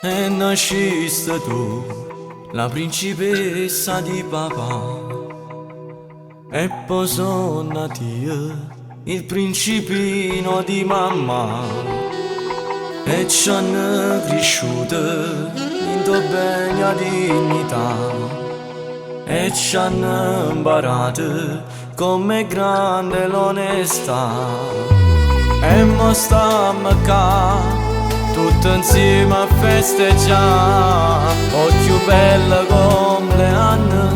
E nasciste tu, la principessa di papà, e poi sono nati io, il principino di mamma, e ci hanno cresciuto in degna dignità, e ci hanno imparato com'è grande l'onestà. E mo stiamo qua tutti insieme a festeggiare, o più bella compleanno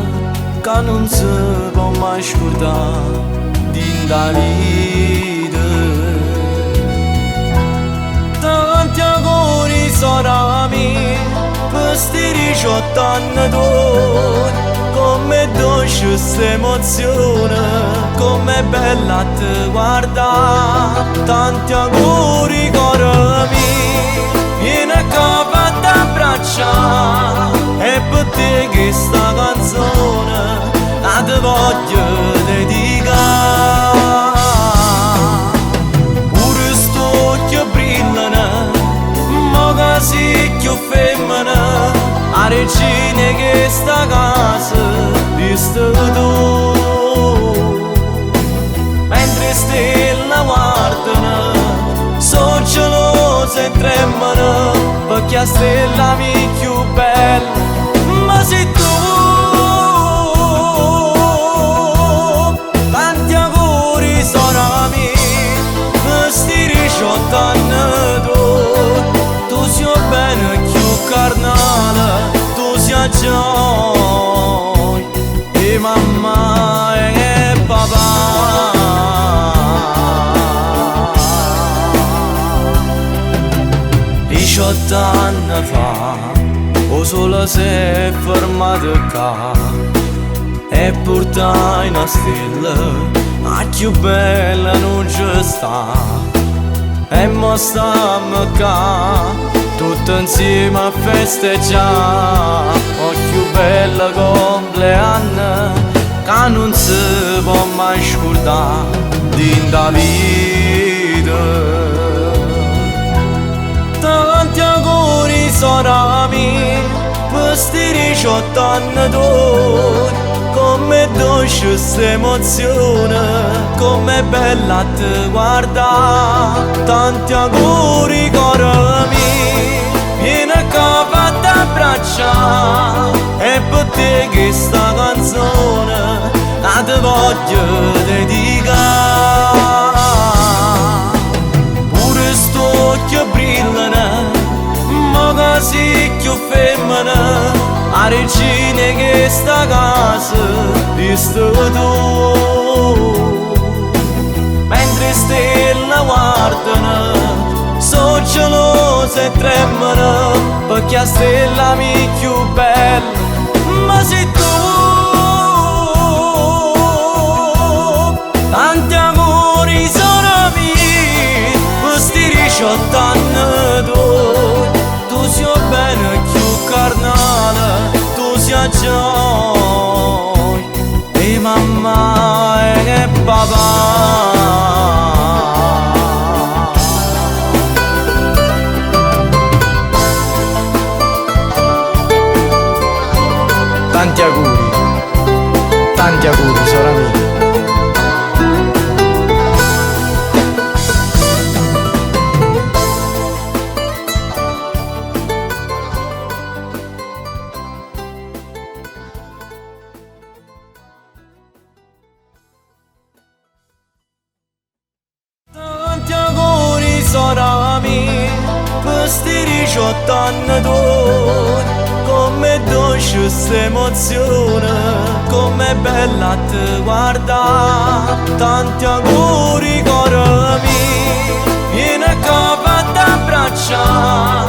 che non si può mai scordare dinda vita. Tanti auguri sora mia per sti 18 anni d'ora, come dolce st'emozione, com'è bella a te guardare. Tanti auguri cuore mio, vieni a capo a t'abbracciare, e per te che sta canzone la te voglio dedicare. Pure st'occhio brillano, mo che si più femmina, a regina che sta casa viste tu. Mentre stelle guardano, sono gelose e tremano, perché la stella mi più bella, ma sei tu. Tanti auguri sora mia, per sti 18 anni d'ora, tu sia bene più carnale, tu sia gioia e mamma e papà. 18 anni fa, o sole si è fermato qua, e portai una stella, ma più bella non ci sta. E mo stiamo qua, tutti insieme a festeggiare, o più bella compleanno che non si può mai scordare dinda vita. Tanti auguri sora mia per sti 18 anni d'ora, com'è dolce st'emozione, com'è bella a te guardare. Tanti auguri cuore mio, vieni a capo a t'abbracciare, e per te che sta canzone la te voglio dedicare. Pure st'occhio brillano, mo che si più femmina, a regina che sta casa viste tu. Mentre stelle guardano, sono gelose e tremano, perché la stella mi più bella, ma sei tu. Tanti auguri sora mia per sti 18 anni d'ora, tu sia bene più carnale, tu sia gioia e mamma e papà. Tanti auguri sora mia. Tanti auguri sora mia per sti 18 anni d'ora, com'è dolce st'emozione, com'è bella a te guardare. Tanti auguri cuore mio, vieni a capo a t'abbracciare,